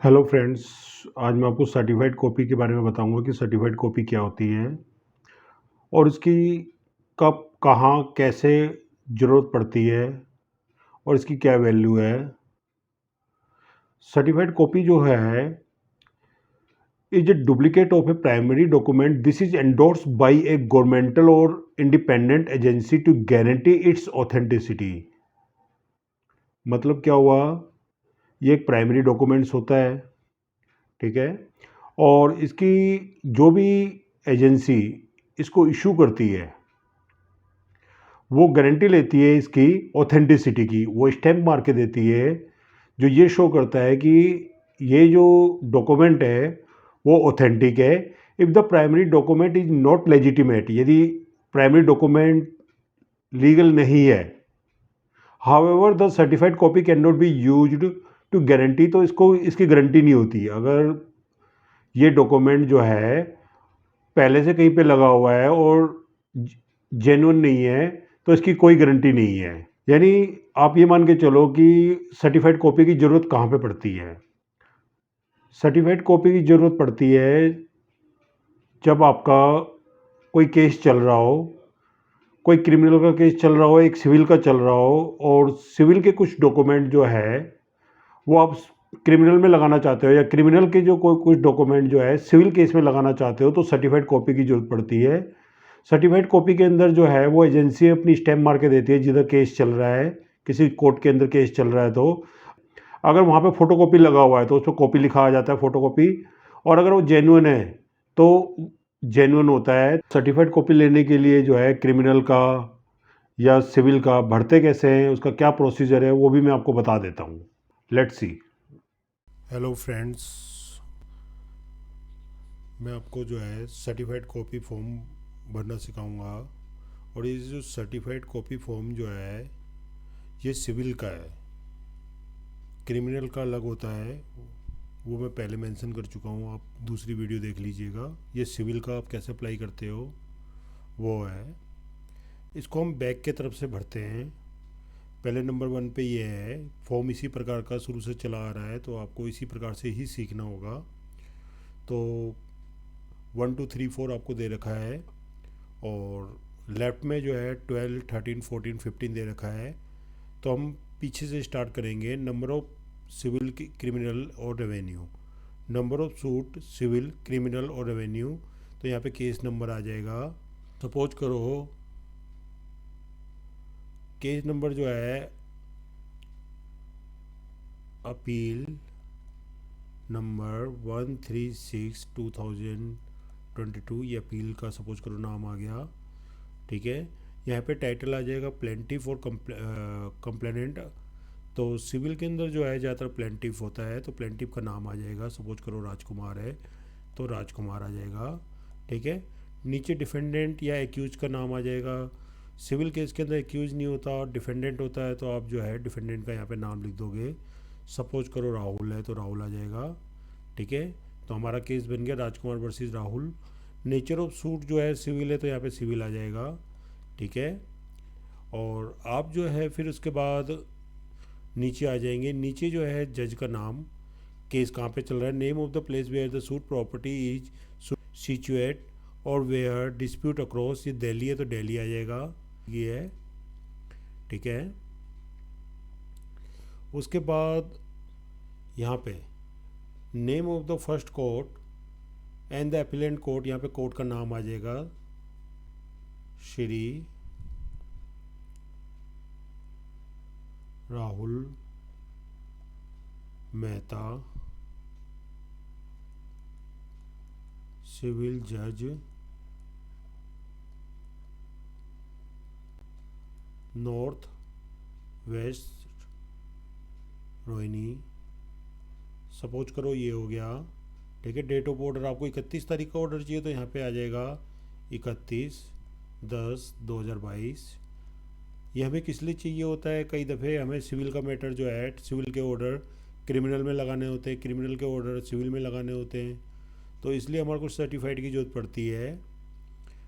Hello friends. आज मैं आपको सर्टिफाइड कॉपी के बारे में बताऊंगा कि सर्टिफाइड कॉपी क्या होती है और इसकी कब कहाँ कैसे ज़रूरत पड़ती है और इसकी क्या वैल्यू है। सर्टिफाइड कॉपी जो है is a duplicate of a primary document. This is endorsed by a governmental और independent agency to guarantee its authenticity. मतलब क्या हुआ, ये एक प्राइमरी डॉक्यूमेंट्स होता है, ठीक है, और इसकी जो भी एजेंसी इसको इशू करती है वो गारंटी लेती है इसकी ऑथेंटिसिटी की। वो स्टैम्प मार के देती है जो ये शो करता है कि ये जो डॉक्यूमेंट है वो ऑथेंटिक है। If the primary document is not legitimate, यदि प्राइमरी डॉक्यूमेंट लीगल नहीं है, however the certified copy can not be used to guarantee, तो इसको इसकी गारंटी नहीं होती। अगर ये डॉक्यूमेंट जो है पहले से कहीं पे लगा हुआ है और जेन्युइन नहीं है तो इसकी कोई गारंटी नहीं है। यानी आप ये मान के चलो कि सर्टिफाइड कॉपी की ज़रूरत कहाँ पे पड़ती है। सर्टिफाइड कॉपी की ज़रूरत पड़ती है जब आपका कोई केस चल रहा हो, कोई क्रिमिनल का केस चल रहा हो, एक सिविल का चल रहा हो, और सिविल के कुछ डॉक्यूमेंट जो है वो आप क्रिमिनल में लगाना चाहते हो, या क्रिमिनल के जो कोई कुछ डॉक्यूमेंट जो है सिविल केस में लगाना चाहते हो, तो सर्टिफाइड कॉपी की ज़रूरत पड़ती है। सर्टिफाइड कॉपी के अंदर जो है वो एजेंसी अपनी स्टैम्प मार के देती है जिधर केस चल रहा है, किसी कोर्ट के अंदर केस चल रहा है तो अगर वहाँ पे फ़ोटो कॉपी लगा हुआ है तो उसमें कॉपी लिखा आ जाता है, फ़ोटो कॉपी। और अगर वो जेन्युइन है तो जेन्युइन होता है। सर्टिफाइड कॉपी लेने के लिए जो है क्रिमिनल का या सिविल का भरते कैसे हैं, उसका क्या प्रोसीजर है, वो भी मैं आपको बता देता हूँ। Let's see. हेलो फ्रेंड्स, मैं आपको जो है सर्टिफाइड कॉपी फॉर्म भरना सिखाऊंगा। और ये जो सर्टिफाइड कॉपी फॉर्म जो है ये सिविल का है, क्रिमिनल का अलग होता है, वो मैं पहले मेंशन कर चुका हूँ, आप दूसरी वीडियो देख लीजिएगा। ये सिविल का आप कैसे अप्लाई करते हो वो है। इसको हम बैक के तरफ से भरते हैं। पहले नंबर 1 पे ये है, फॉर्म इसी प्रकार का शुरू से चला आ रहा है तो आपको इसी प्रकार से ही सीखना होगा। तो 1 2 3 4 आपको दे रखा है और लेफ्ट में जो है 12 13 14 15 दे रखा है। तो हम पीछे से स्टार्ट करेंगे। नंबर ऑफ सिविल क्रिमिनल और revenue, number of suit civil criminal और रेवेन्यू, तो यहाँ पे केस नंबर आ जाएगा। सपोज करो केस नंबर जो है अपील नंबर 136/2022, ये अपील का सपोज करो नाम आ गया, ठीक है। यहाँ पे टाइटल आ जाएगा प्लेंटिफ और कंप्लेनेंट। तो सिविल के अंदर जो है ज़्यादातर प्लेंटिफ होता है तो प्लेंटिफ का नाम आ जाएगा। सपोज करो राजकुमार है तो राजकुमार आ जाएगा, ठीक है। नीचे डिफेंडेंट या एक्यूज का नाम आ जाएगा। सिविल केस के अंदर एक्यूज नहीं होता और डिफेंडेंट होता है, तो आप जो है डिफेंडेंट का यहाँ पे नाम लिख दोगे। सपोज करो राहुल है तो राहुल आ जाएगा, ठीक है। तो हमारा केस बन गया Rajkumar versus Rahul. Nature of suit जो है सिविल है तो यहाँ पे सिविल आ जाएगा, ठीक है। और आप जो है फिर उसके बाद नीचे आ जाएंगे। नीचे जो है जज का नाम, केस कहाँ पे चल रहा है, name of the place where the suit property is situate और वेयर डिस्प्यूट अक्रॉस, ये दिल्ली है तो दिल्ली आ जाएगा, ये है, ठीक है। उसके बाद यहाँ पे name of the first court and the appellate court, यहाँ पे कोर्ट का नाम आ जाएगा श्री राहुल मेहता सिविल जज नॉर्थ वेस्ट रोहिणी। सपोज करो ये हो गया, ठीक है। डेट ऑफ ऑर्डर आपको 31 तारीख का ऑर्डर चाहिए तो यहाँ पे आ जाएगा 31/10/2022। ये हमें किस लिए चाहिए होता है, कई दफ़े हमें सिविल का मैटर जो है सिविल के ऑर्डर क्रिमिनल में लगाने होते हैं, क्रिमिनल के ऑर्डर सिविल में लगाने होते हैं, तो इसलिए हमारे को सर्टिफाइड की ज़रूरत पड़ती है।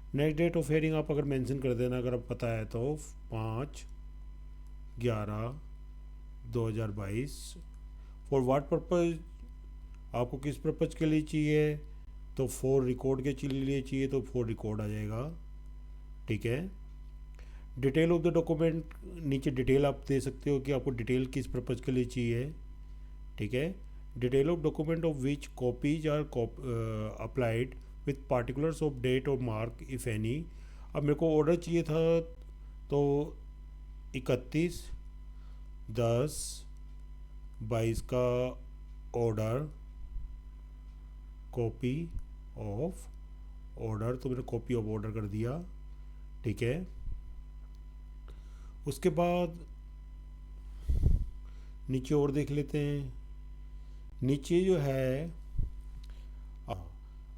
नेक्स्ट डेट ऑफ हेयरिंग आप अगर मेंशन कर देना, अगर आप पता है तो 5/11/2022। फॉर व्हाट पर्पज आपको किस पर्पज़ के लिए चाहिए, तो फॉर रिकॉर्ड के लिए चाहिए तो फॉर रिकॉर्ड आ जाएगा। ठीक है। डिटेल ऑफ द डॉक्यूमेंट, नीचे डिटेल आप दे सकते हो कि आपको डिटेल किस पर्पज़ के लिए चाहिए। ठीक है। Detail of document of which copies are applied with particulars of date और मार्क इफ़ एनी। अब मेरे को ऑर्डर चाहिए था तो 31/10/22 का ऑर्डर, कॉपी ऑफ ऑर्डर, तो मैंने कॉपी ऑफ ऑर्डर कर दिया। ठीक है। उसके बाद नीचे और देख लेते हैं। नीचे जो है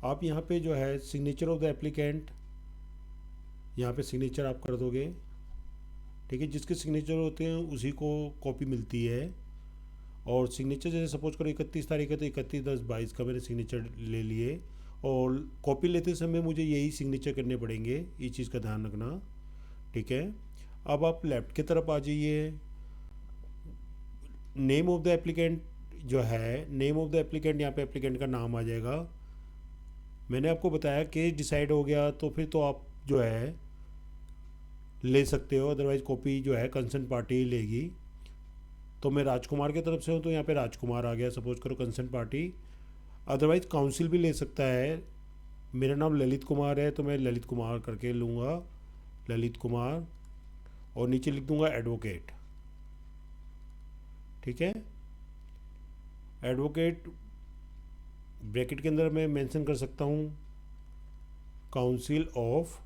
आप यहाँ पे जो है सिग्नेचर ऑफ द एप्लीकेंट, यहाँ पे सिग्नेचर आप कर दोगे। ठीक है। जिसके सिग्नेचर होते हैं उसी को कॉपी मिलती है। और सिग्नेचर जैसे सपोज करो 31 तारीख है तो 31/10/22 का मैंने सिग्नेचर ले लिए। और कॉपी लेते समय मुझे यही सिग्नेचर करने पड़ेंगे, इस चीज़ का ध्यान रखना। ठीक है। अब आप लेफ़्ट की तरफ आ जाइए। नेम ऑफ द एप्लीकेंट जो है, नेम ऑफ द एप्लीकेंट, यहाँ पे एप्लीकेंट का नाम आ जाएगा। मैंने आपको बताया केस डिसाइड हो गया तो फिर तो आप जो है ले सकते हो, अदरवाइज़ कॉपी जो है कंसर्न पार्टी लेगी। तो मैं राजकुमार की तरफ से हूँ तो यहाँ पे राजकुमार आ गया, सपोज करो कंसर्न पार्टी। अदरवाइज़ काउंसिल भी ले सकता है। मेरा नाम ललित कुमार है तो मैं ललित कुमार करके लूँगा, ललित कुमार, और नीचे लिख दूँगा एडवोकेट। ठीक है। एडवोकेट ब्रैकेट के अंदर मैं मेंशन कर सकता हूँ काउंसिल ऑफ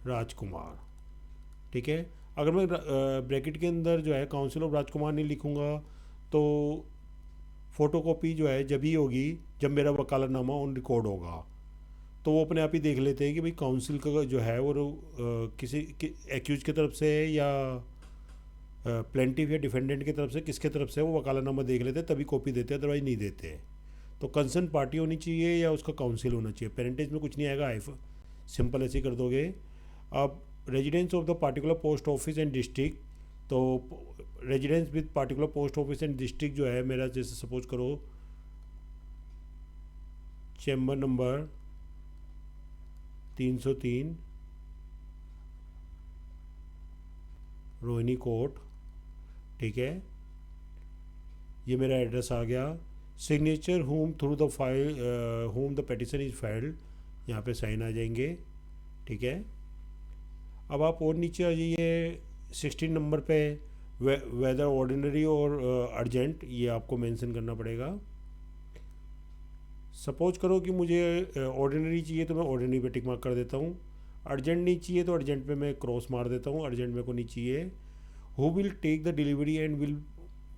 राजकुमार। ठीक है। अगर मैं ब्रैकेट के अंदर जो है काउंसिल ऑफ राजकुमार नहीं लिखूँगा तो फ़ोटोकॉपी जो है जब ही होगी जब मेरा वकालतनामा ऑन रिकॉर्ड होगा, तो वो अपने आप ही देख लेते हैं कि भाई काउंसिल का जो है वो किसी एक्यूज की तरफ से या प्लेंटिफ या डिफेंडेंट की तरफ से, किसके तरफ से, वो वकालतनामा देख लेते हैं तभी कॉपी देते हैं, अदरवाइज नहीं देते। तो कंसर्न पार्टी होनी चाहिए या उसका काउंसिल होना चाहिए। पेरेंटेज में कुछ नहीं आएगा, सिंपल ऐसे ही कर दोगे। अब residence of the particular post office and district, तो residence with particular post office and district जो है मेरा, जैसे सपोज करो चैम्बर नंबर 303 रोहिणी कोर्ट। ठीक है। ये मेरा एड्रेस आ गया। Signature home through the file home the petition is filed, यहाँ पे साइन आ जाएंगे। ठीक है। अब आप और नीचे आ जाइए 16 नंबर पे, वेदर ऑर्डिनरी और अर्जेंट, ये आपको मेंशन करना पड़ेगा। सपोज करो कि मुझे ऑर्डिनरी चाहिए तो मैं ऑर्डिनरी पे टिक मार्क कर देता हूँ। अर्जेंट नहीं चाहिए तो अर्जेंट पे मैं क्रॉस मार देता हूँ, अर्जेंट मेरे को नहीं चाहिए। Who will take the delivery and will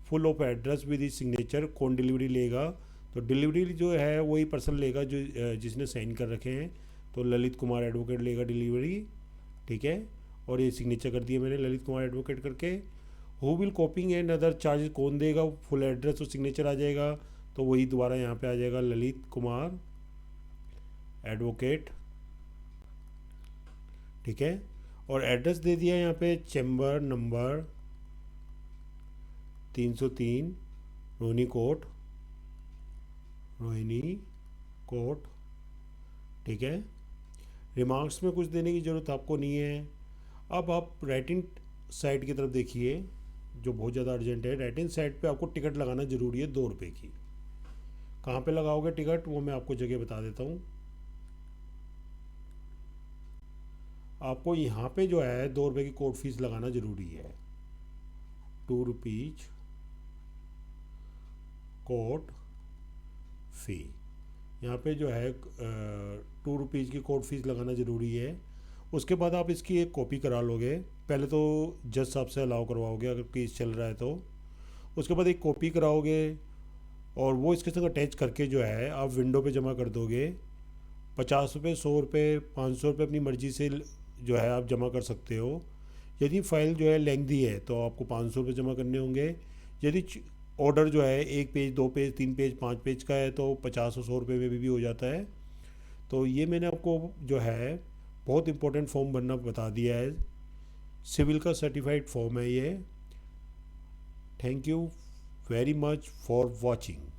full of address with his signature, कौन डिलीवरी लेगा, तो डिलीवरी जो है वही पर्सन लेगा जो जिसने साइन कर रखे हैं। तो ललित कुमार एडवोकेट लेगा डिलीवरी। ठीक है। और ये सिग्नेचर कर दिया मैंने ललित कुमार एडवोकेट करके। Who will कॉपिंग and other charges, कौन देगा, फुल एड्रेस और सिग्नेचर आ जाएगा, तो वही दोबारा यहाँ पे आ जाएगा ललित कुमार एडवोकेट। ठीक है। और एड्रेस दे दिया यहाँ पे chamber number 303 Rohini court, Rohini court. ठीक है। रिमार्क्स में कुछ देने की ज़रूरत आपको नहीं है। अब आप राइटिंग साइड की तरफ देखिए जो बहुत ज़्यादा अर्जेंट है। राइटिंग साइड पे आपको टिकट लगाना ज़रूरी है 2 रुपये की। कहाँ पे लगाओगे टिकट, वो मैं आपको जगह बता देता हूँ। आपको यहाँ पे जो है 2 रुपये की कोर्ट फीस लगाना ज़रूरी है। 2 रुपीज कोर्ट फ़ी, यहाँ पे जो है 2 रुपीज़ की कोर्ट फीस लगाना ज़रूरी है। उसके बाद आप इसकी एक कॉपी करा लोगे। पहले तो जज साहब से अलाउ करवाओगे अगर केस चल रहा है तो। उसके बाद एक कॉपी कराओगे और वो इसके संग अटैच करके जो है आप विंडो पे जमा कर दोगे। 50 रुपये, 100 रुपये, 500 रुपये अपनी मर्ज़ी से जो है आप जमा कर सकते हो। यदि फ़ाइल जो है लेंथी है तो आपको 500 रुपये जमा करने होंगे। यदि ऑर्डर जो है 1 पेज, 2 पेज, 3 पेज, 5 पेज का है तो 50 और 100 रुपये में भी हो जाता है। तो ये मैंने आपको जो है बहुत इंपॉर्टेंट फॉर्म भरना बता दिया है। सिविल का सर्टिफाइड फॉर्म है ये। Thank you very much for watching.